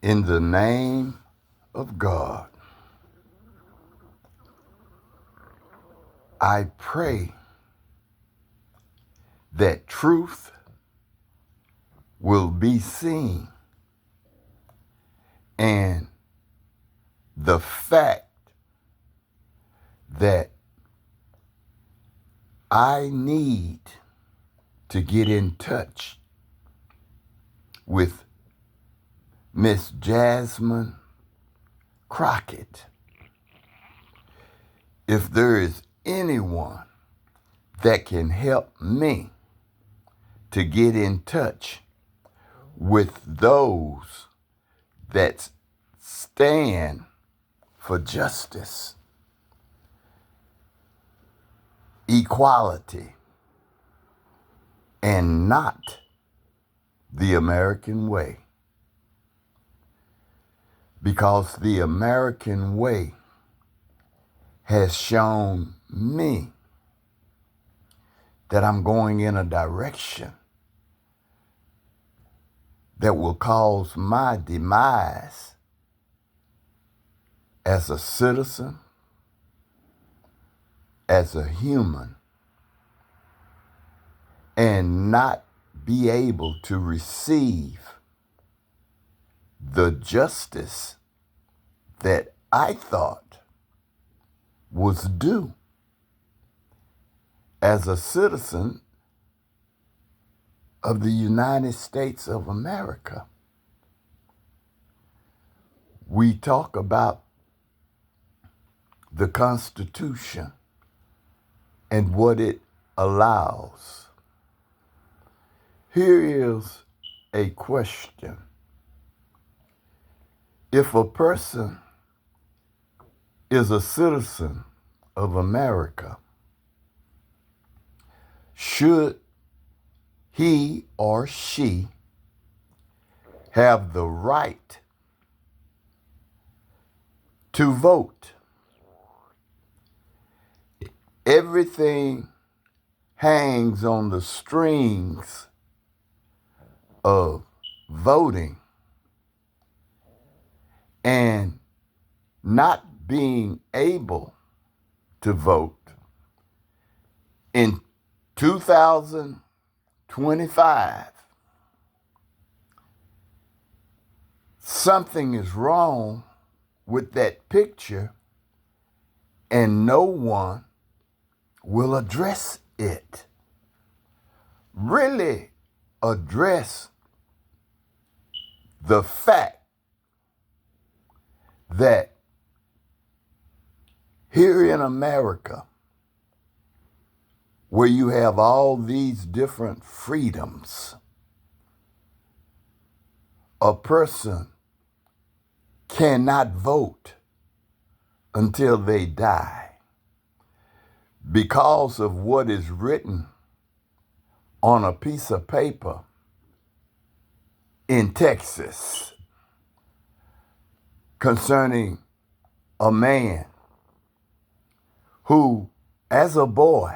In the name of God, I pray that truth will be seen and the fact that I need to get in touch with Miss Jasmine Crockett. If there is anyone that can help me to get in touch with those that stand for justice, equality, and not the American way. Because the American way has shown me that I'm going in a direction that will cause my demise as a citizen, as a human, and not be able to receive the justice that I thought was due as a citizen of the United States of America. We talk about the Constitution and what it allows. Here is a question. If a person is a citizen of America, should he or she have the right to vote? Everything hangs on the strings of voting, and not being able to vote in 2025, something is wrong with that picture, and no one will address it. Really address the fact that here in America, where you have all these different freedoms, a person cannot vote until they die because of what is written on a piece of paper in Texas concerning a man who, as a boy,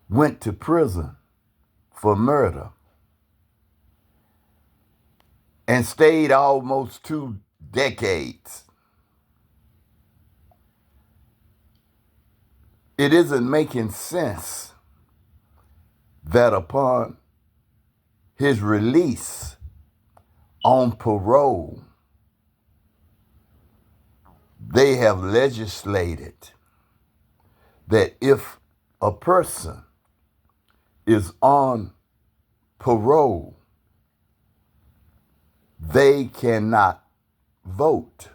went to prison for murder and stayed almost 2 decades. It isn't making sense that upon his release on parole, they have legislated that if a person is on parole, they cannot vote.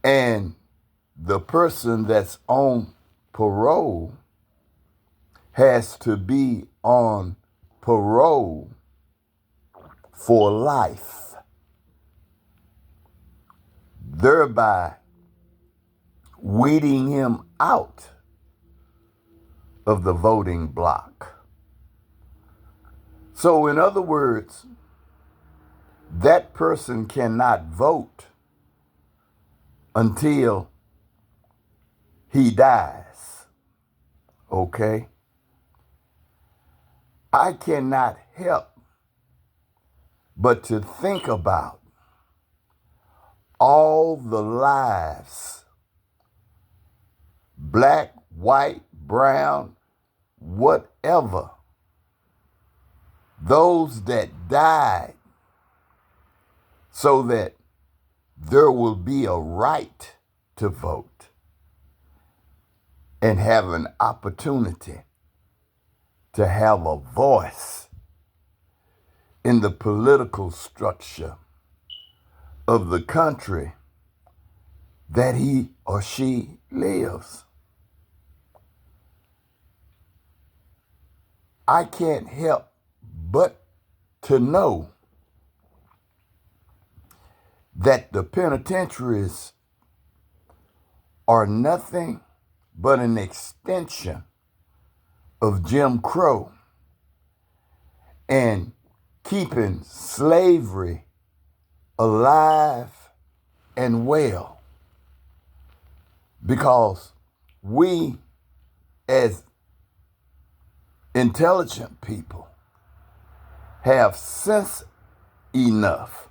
And the person that's on parole has to be on parole for life, thereby weeding him out of the voting block. So, in other words, that person cannot vote until he dies, okay? I cannot help but to think about all the lives, black, white, brown, whatever, those that died so that there will be a right to vote and have an opportunity to have a voice in the political structure of the country that he or she lives. I can't help but to know that the penitentiaries are nothing but an extension of Jim Crow and keeping slavery alive and well, because we as intelligent people have sense enough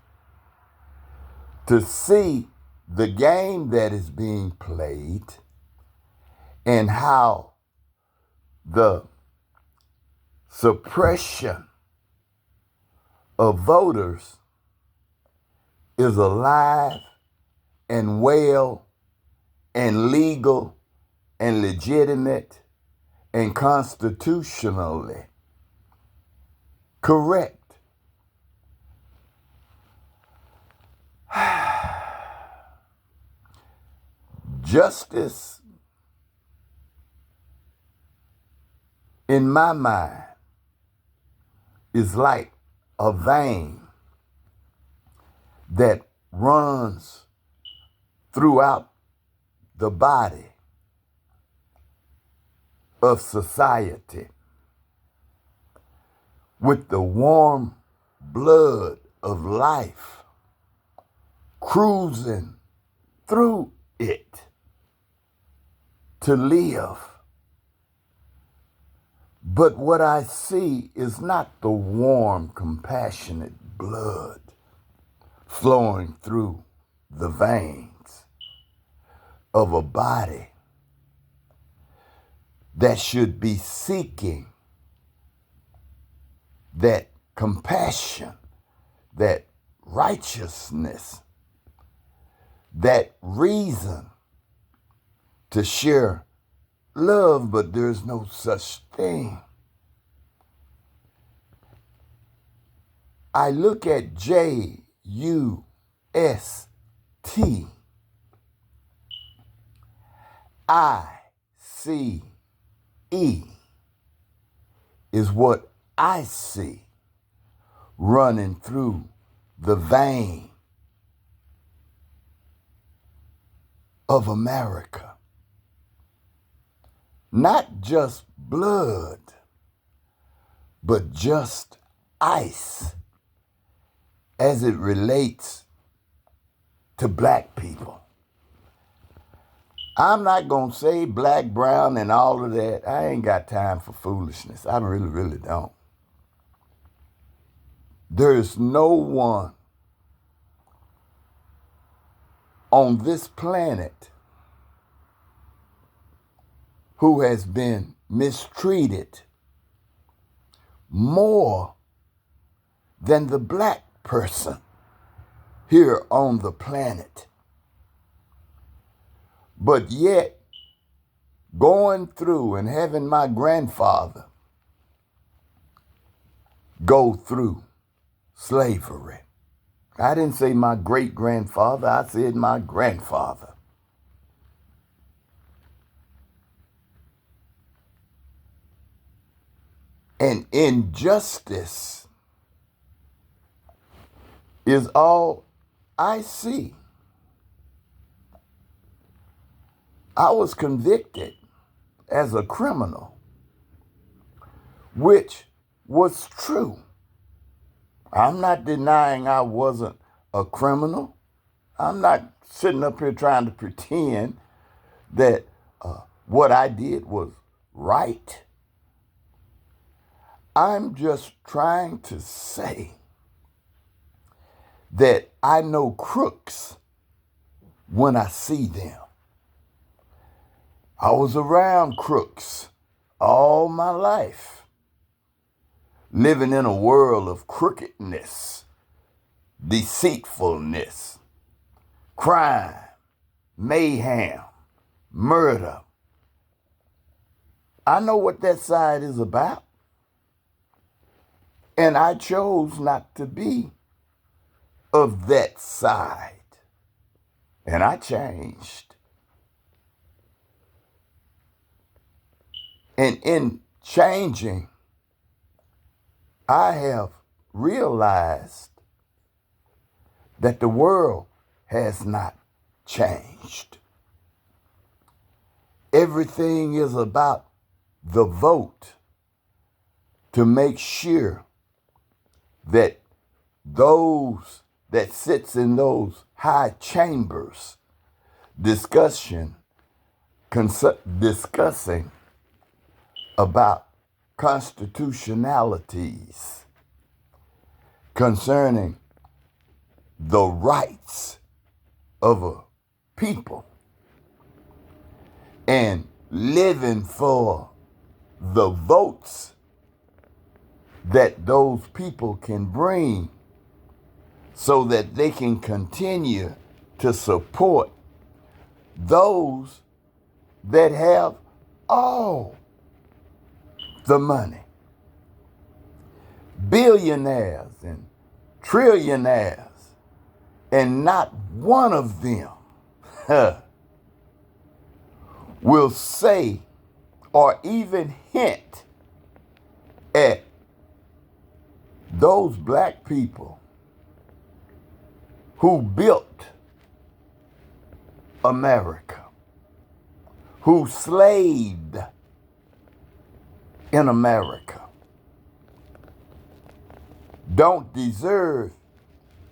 to see the game that is being played and how the suppression of voters is alive and well and legal and legitimate and constitutionally correct. Justice, in my mind, is like a vein that runs throughout the body of society with the warm blood of life cruising through it to live. But what I see is not the warm, compassionate blood flowing through the veins of a body that should be seeking that compassion, that righteousness, that reason to share love, but there's no such thing. I look at JUST. ICE is what I see running through the vein of America. Not just blood, but just ice as it relates to black people. I'm not going to say black, brown, and all of that. I ain't got time for foolishness. I really, really don't. There is no one on this planet who has been mistreated more than the black person here on the planet. But yet, going through and having my grandfather go through slavery. I didn't say my great-grandfather, I said my grandfather. And injustice is all I see. I was convicted as a criminal, which was true. I'm not denying I wasn't a criminal. I'm not sitting up here trying to pretend that what I did was right. I'm just trying to say that I know crooks when I see them. I was around crooks all my life, living in a world of crookedness, deceitfulness, crime, mayhem, murder. I know what that side is about. And I chose not to be of that side. And I changed. And in changing, I have realized that the world has not changed. Everything is about the vote to make sure that those that sits in those high chambers discussing about constitutionalities concerning the rights of a people and living for the votes that those people can bring so that they can continue to support those that have all the money. Billionaires and trillionaires, and not one of them will say or even hint at those black people who built America, who slaved in America, don't deserve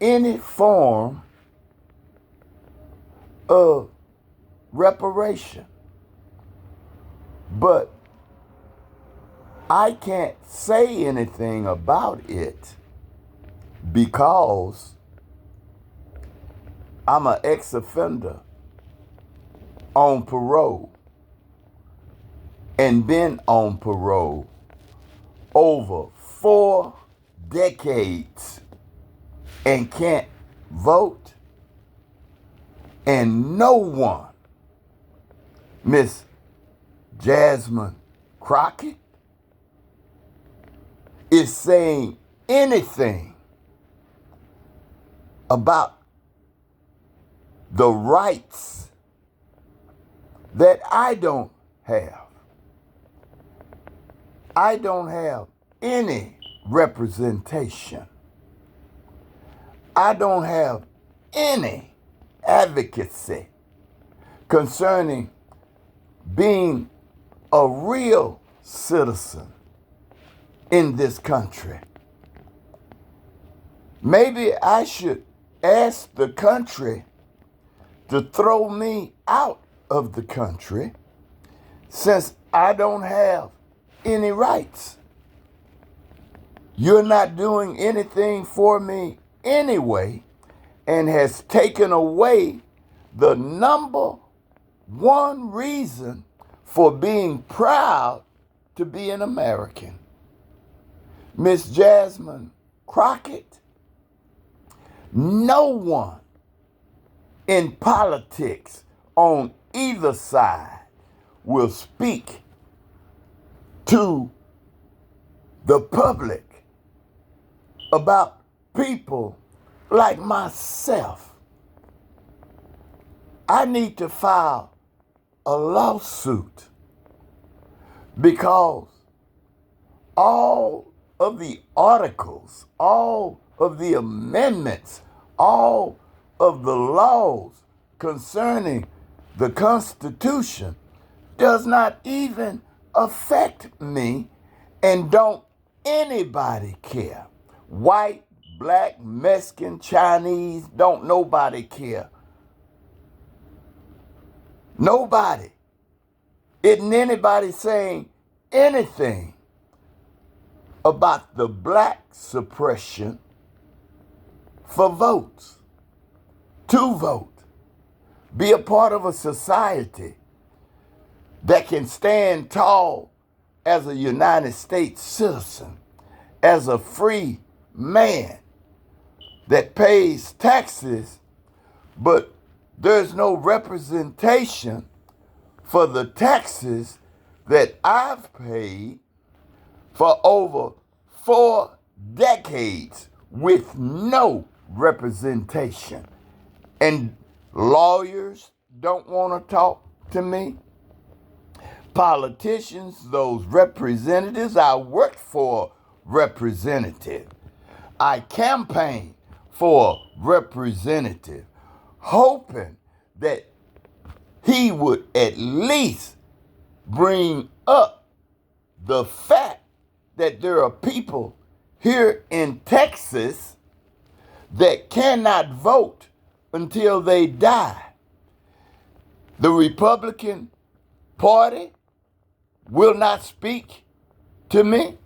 any form of reparation. But I can't say anything about it because I'm an ex-offender on parole and been on parole over 4 decades and can't vote. And no one, Miss Jasmine Crockett, is saying anything about the rights that I don't have. I don't have any representation. I don't have any advocacy concerning being a real citizen in this country. Maybe I should ask the country to throw me out of the country since I don't have any rights. You're not doing anything for me anyway, and has taken away the number one reason for being proud to be an American. Miss Jasmine Crockett, no one in politics on either side will speak to the public about people like myself. I need to file a lawsuit because all of the articles, all of the amendments, all of the laws concerning the Constitution does not even affect me, and don't anybody care. White, black, Mexican, Chinese, don't nobody care. Nobody. Isn't anybody saying anything about the black suppression for votes, to vote, be a part of a society that can stand tall as a United States citizen, as a free man that pays taxes, but there's no representation for the taxes that I've paid for over 4 decades with no representation. And lawyers don't want to talk to me. Politicians, those representatives, I worked for a representative. I campaigned for a representative, hoping that he would at least bring up the fact that there are people here in Texas that cannot vote until they die. The Republican Party will not speak to me.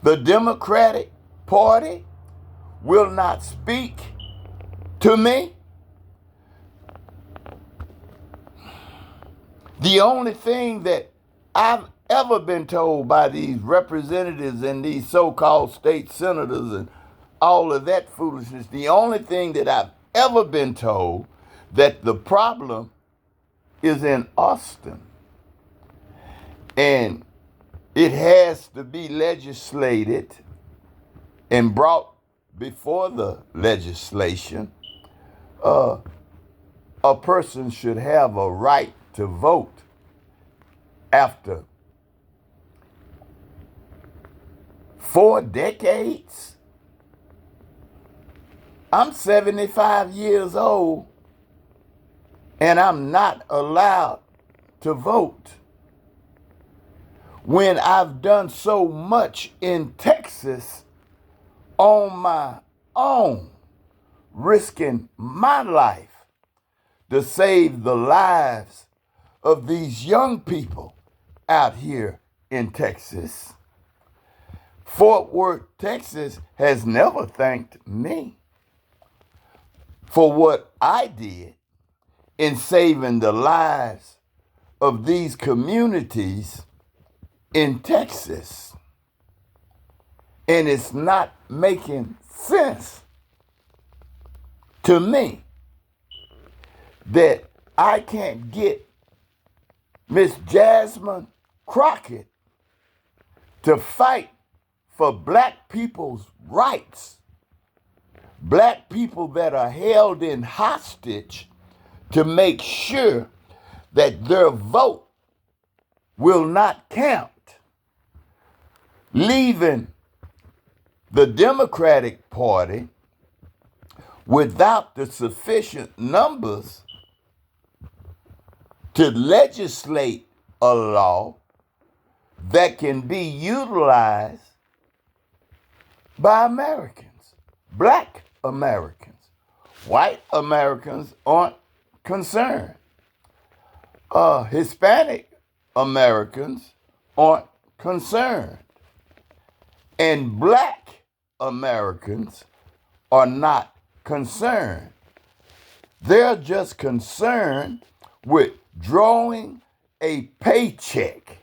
The Democratic Party will not speak to me. The only thing that I've ever been told by these representatives and these so-called state senators and all of that foolishness, the only thing that I've ever been told that the problem is in Austin. And it has to be legislated and brought before the legislation. A person should have a right to vote after 4 decades. I'm 75 years old and I'm not allowed to vote when I've done so much in Texas on my own, risking my life to save the lives of these young people out here in Texas. Fort Worth, Texas has never thanked me for what I did in saving the lives of these communities in Texas. And it's not making sense to me that I can't get Miss Jasmine Crockett to fight for black people's rights, black people that are held in hostage, to make sure that their vote will not count, leaving the Democratic Party without the sufficient numbers to legislate a law that can be utilized by Americans, black Americans. White Americans aren't concerned. Hispanic Americans aren't concerned. And black Americans are not concerned. They're just concerned with drawing a paycheck.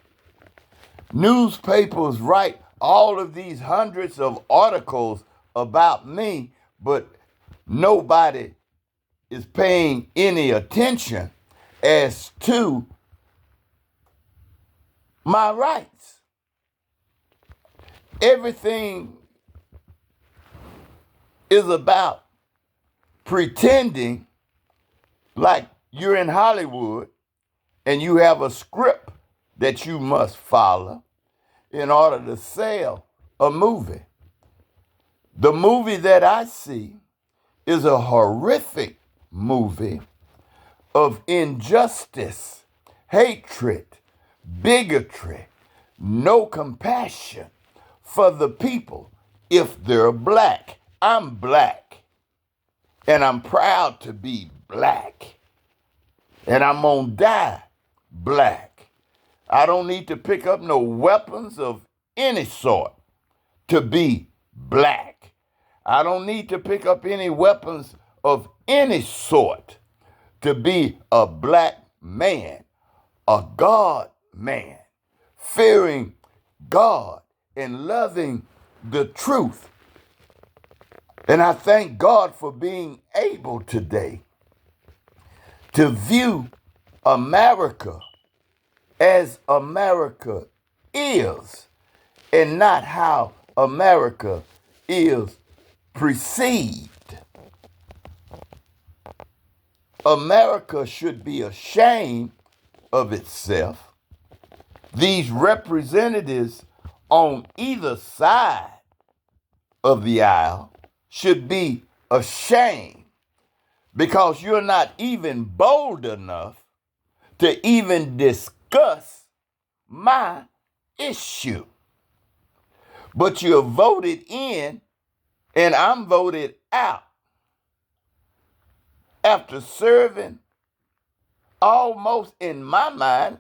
Newspapers write all of these hundreds of articles about me, but nobody is paying any attention as to my rights. Everything is about pretending like you're in Hollywood and you have a script that you must follow in order to sell a movie. The movie that I see is a horrific movie of injustice, hatred, bigotry, no compassion for the people if they're black. I'm black, and I'm proud to be black, and I'm gonna die black. I don't need to pick up no weapons of any sort to be black. I don't need to pick up any weapons of any sort to be a black man, a God man, fearing God and loving the truth. And I thank God for being able today to view America as America is and not how America is perceived. America should be ashamed of itself. These representatives on either side of the aisle should be ashamed because you're not even bold enough to even discuss my issue. But you're voted in and I'm voted out after serving almost, in my mind,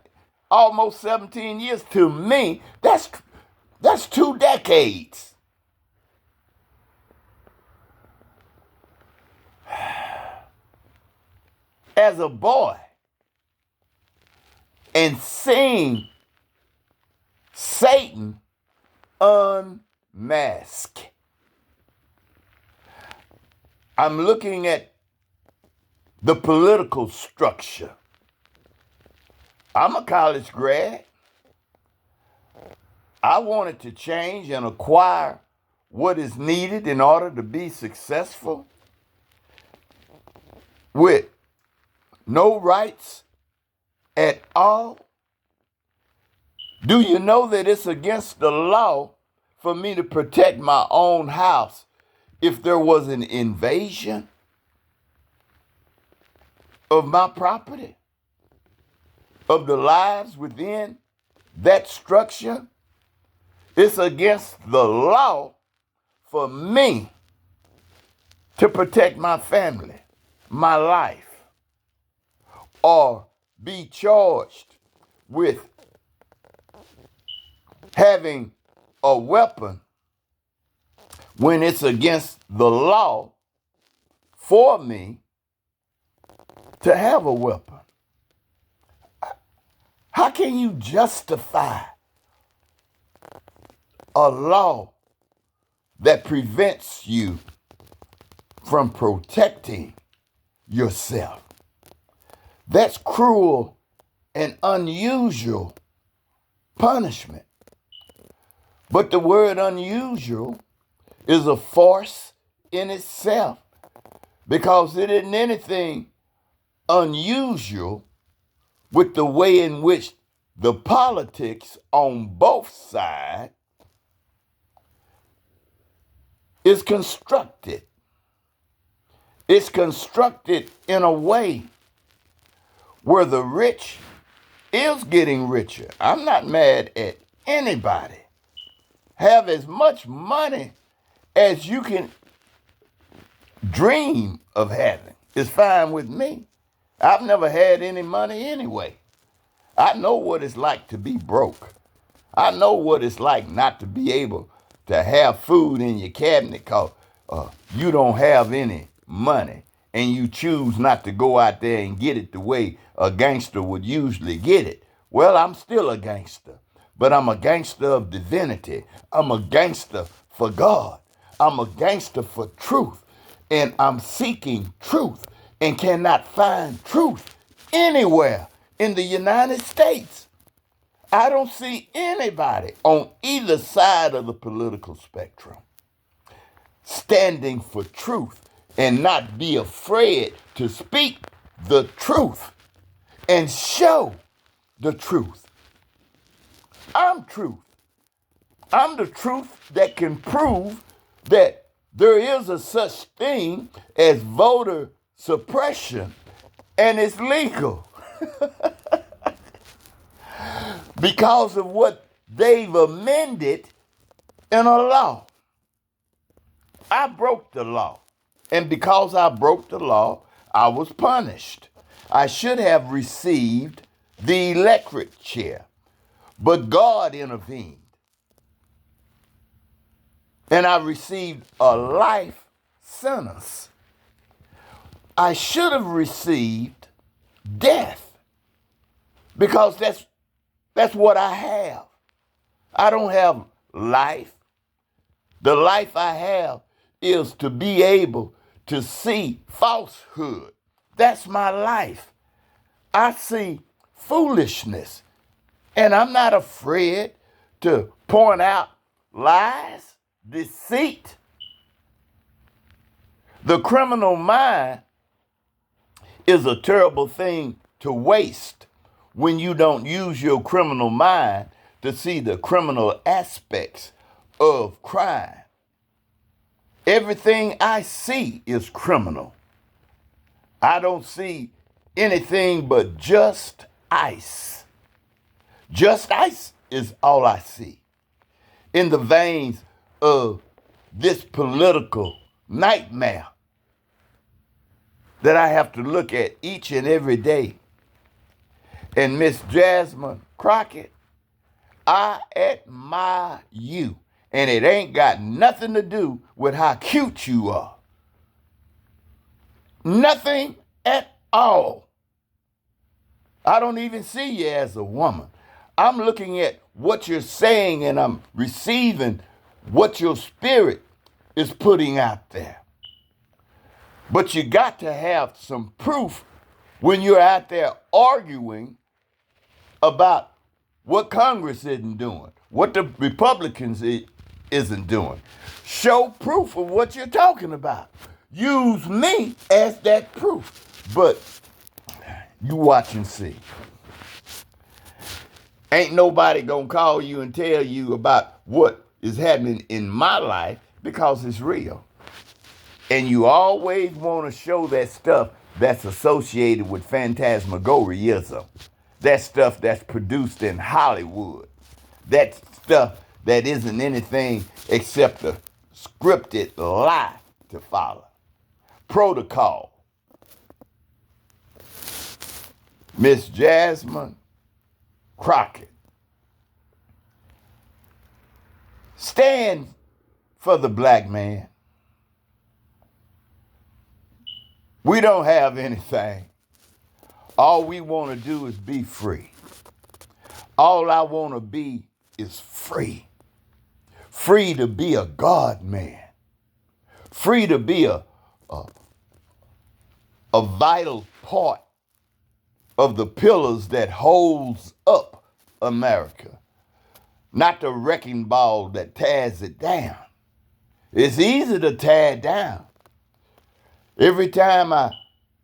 almost 17 years. To me, that's 2 decades. As a boy, and seeing Satan unmask. I'm looking at the political structure. I'm a college grad. I wanted to change and acquire what is needed in order to be successful with no rights at all. Do you know that it's against the law for me to protect my own house if there was an invasion of my property, of the lives within that structure? It's against the law for me to protect my family, my life, or be charged with having a weapon when it's against the law for me to have a weapon. How can you justify a law that prevents you from protecting yourself? That's cruel and unusual punishment. But the word unusual is a force in itself, because it isn't anything unusual with the way in which the politics on both sides is constructed. It's constructed in a way where the rich is getting richer. I'm not mad at anybody. Have as much money as you can dream of having. It's fine with me. I've never had any money anyway. I know what it's like to be broke. I know what it's like not to be able to have food in your cabinet because you don't have any money and you choose not to go out there and get it the way a gangster would usually get it. Well, I'm still a gangster, but I'm a gangster of divinity. I'm a gangster for God. I'm a gangster for truth, and I'm seeking truth and cannot find truth anywhere in the United States. I don't see anybody on either side of the political spectrum standing for truth and not be afraid to speak the truth and show the truth. I'm truth. I'm the truth that can prove that there is a such thing as voter suppression and it's legal because of what they've amended in a law. I broke the law, and because I broke the law, I was punished. I should have received the electorate chair, but God intervened. and I received a life sentence. I should have received death because that's what I have. I don't have life. The life I have is to be able to see falsehood. That's my life. I see foolishness, and I'm not afraid to point out lies, deceit. The criminal mind is a terrible thing to waste when you don't use your criminal mind to see the criminal aspects of crime. Everything I see is criminal. I don't see anything but just ice. Just ice is all I see. In the veins of this political nightmare that I have to look at each and every day. And Miss Jasmine Crockett, I admire you. And it ain't got nothing to do with how cute you are. Nothing at all. I don't even see you as a woman. I'm looking at what you're saying and I'm receiving what your spirit is putting out there. But you got to have some proof when you're out there arguing about what Congress isn't doing, what the Republicans isn't doing. Show proof of what you're talking about. Use me as that proof. But you watch and see. Ain't nobody gonna call you and tell you about what is happening in my life because it's real. And you always want to show that stuff that's associated with phantasmagorism. That stuff that's produced in Hollywood. That stuff that isn't anything except a scripted lie to follow. Protocol. Miss Jasmine Crockett. Stand for the black man. We don't have anything. All we want to do is be free. All I want to be is free. Free to be a God man. Free to be a vital part of the pillars that holds up America. Not the wrecking ball that tears it down. It's easy to tear it down. Every time I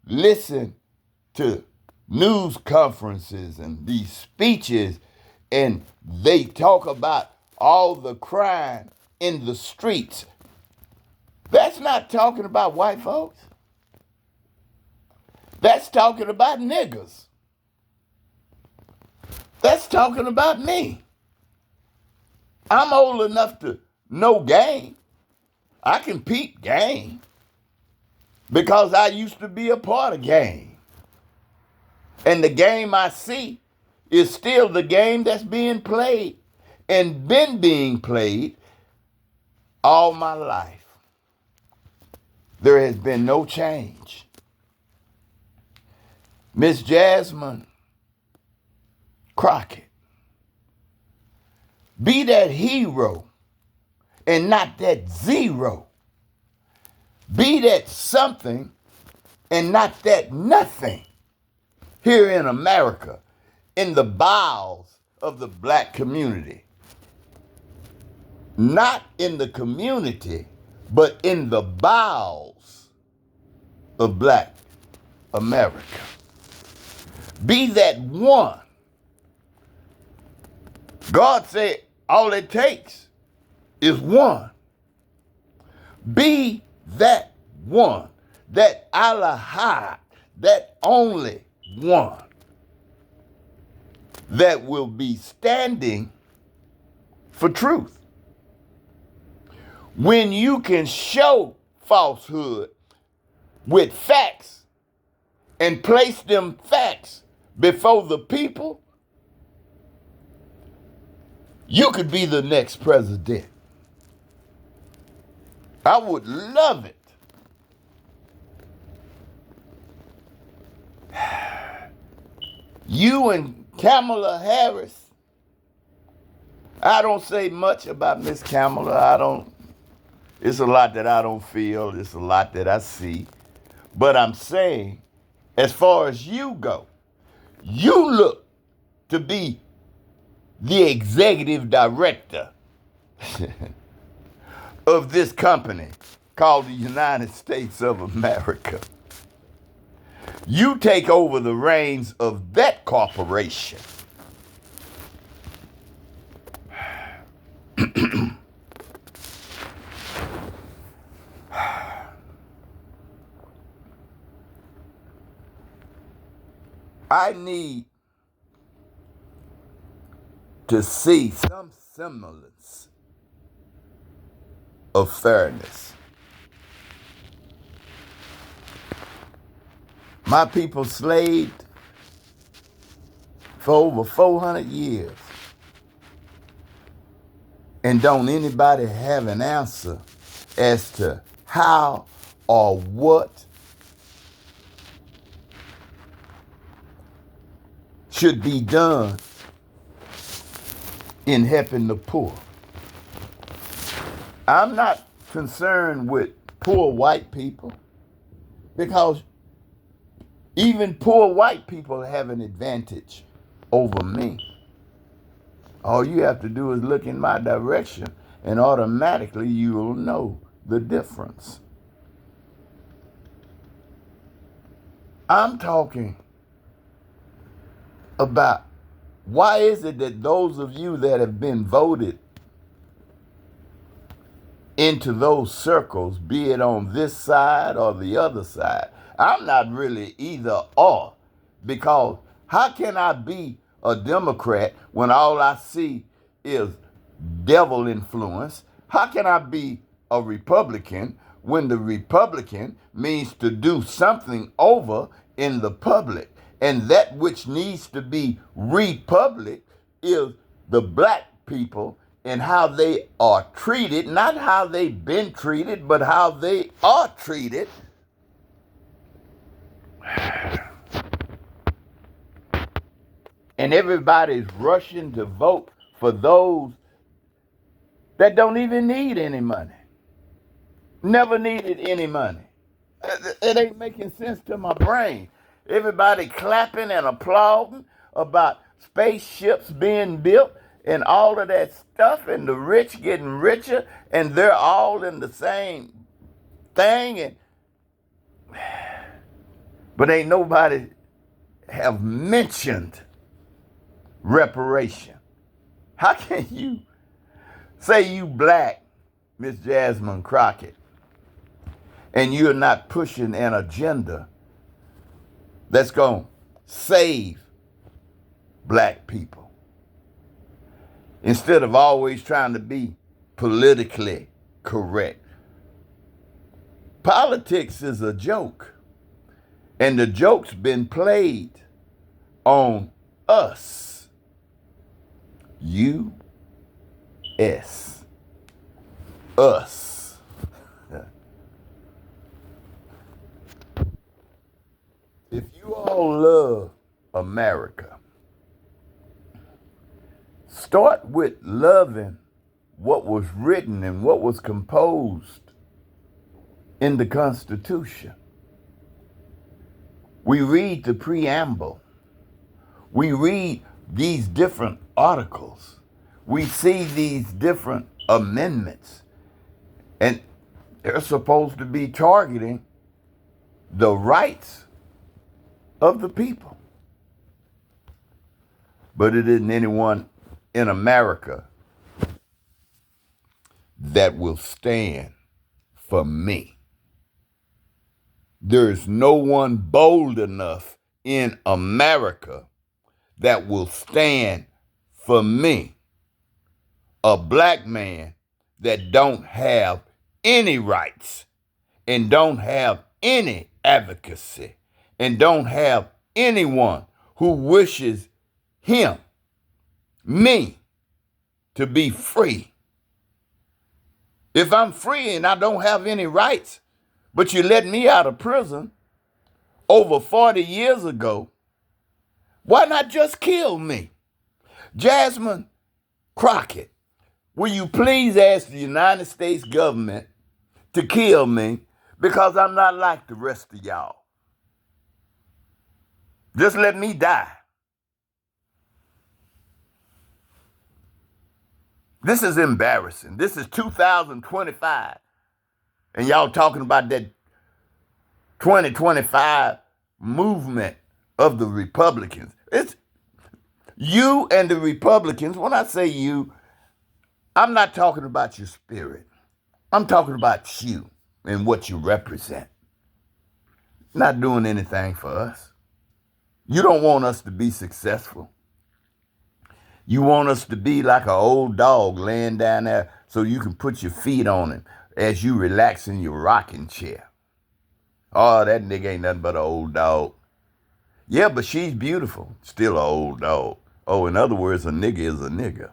listen to news conferences and these speeches and they talk about all the crime in the streets, that's not talking about white folks. That's talking about niggas. That's talking about me. I'm old enough to know game. I can peep game because I used to be a part of game. And the game I see is still the game that's being played and been being played all my life. There has been no change. Miss Jasmine Crockett, be that hero and not that zero. Be that something and not that nothing. Here in America, in the bowels of the black community. Not in the community, but in the bowels of black America. Be that one. God said all it takes is one. Be that one, that Alahad, that only one that will be standing for truth. When you can show falsehood with facts and place them facts before the people, you could be the next president. I would love it. You and Kamala Harris. I don't say much about Miss Kamala. It's a lot that I don't feel. It's a lot that I see. But I'm saying, as far as you go, you look to be the executive director of this company called the United States of America. You take over the reins of that corporation. I need to see some semblance of fairness. My people slaved for over 400 years. And don't anybody have an answer as to how or what should be done in helping the poor? I'm not concerned with poor white people, because even poor white people have an advantage over me. All you have to do is look in my direction, and automatically you'll know the difference. I'm talking about, why is it that those of you that have been voted into those circles, be it on this side or the other side, I'm not really either or, because how can I be a Democrat when all I see is devil influence? How can I be a Republican when the Republican means to do something over in the public? And that which needs to be republic is the black people and how they are treated, not how they've been treated, but how they are treated. And everybody's rushing to vote for those that don't even need any money. Never needed any money. It ain't making sense to my brain. Everybody clapping and applauding about spaceships being built and all of that stuff, and the rich getting richer, and they're all in the same thing. But ain't nobody have mentioned reparation. How can you say you black, Miss Jasmine Crockett, and you're not pushing an agenda that's going to save black people, instead of always trying to be politically correct? Politics is a joke, and the joke's been played on us. U.S. Us. If you all love America, start with loving what was written and what was composed in the Constitution. We read the preamble. We read these different articles. We see these different amendments. And they're supposed to be targeting the rights of the people. But it isn't anyone in America that will stand for me. There's no one bold enough in America that will stand for me, a black man that don't have any rights and don't have any advocacy and don't have anyone who wishes him, me, to be free. If I'm free and I don't have any rights, but you let me out of prison over 40 years ago, why not just kill me? Jasmine Crockett, will you please ask the United States government to kill me because I'm not like the rest of y'all? Just let me die. This is embarrassing. This is 2025. And y'all talking about that 2025 movement of the Republicans. It's you and the Republicans. When I say you, I'm not talking about your spirit. I'm talking about you and what you represent. Not doing anything for us. You don't want us to be successful. You want us to be like an old dog laying down there so you can put your feet on him as you relax in your rocking chair. Oh, that nigga ain't nothing but an old dog. Yeah, but she's beautiful. Still an old dog. Oh, in other words, a nigga is a nigga.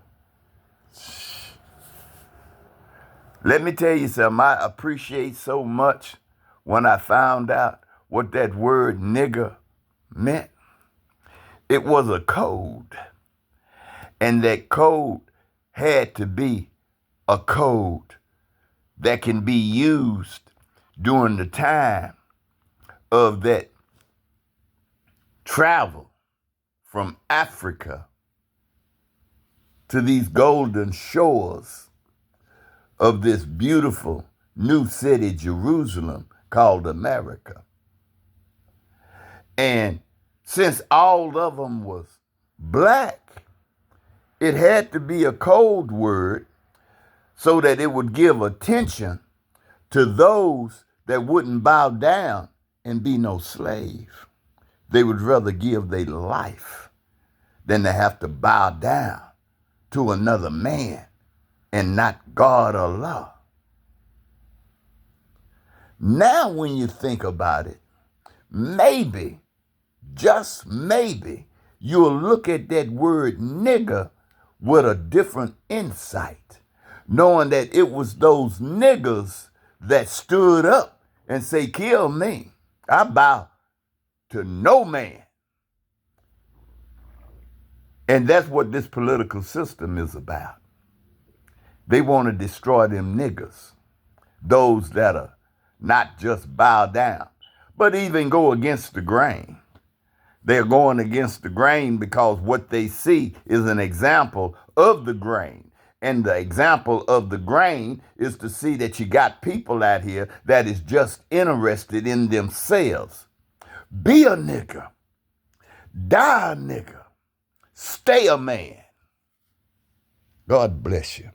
Let me tell you something. I appreciate so much when I found out what that word nigga meant. It was a code. And that code had to be a code that can be used during the time of that travel from Africa to these golden shores of this beautiful new city, Jerusalem, called America. And since all of them was black, it had to be a code word so that it would give attention to those that wouldn't bow down and be no slave. They would rather give their life than to have to bow down to another man and not God or Allah. Now when you think about it, maybe, just maybe, you'll look at that word nigger with a different insight, knowing that it was those niggers that stood up and say, kill me. I bow to no man. And that's what this political system is about. They want to destroy them niggers, those that are not just bow down, but even go against the grain. They're going against the grain because what they see is an example of the grain. And the example of the grain is to see that you got people out here that is just interested in themselves. Be a nigger. Die a nigger. Stay a man. God bless you.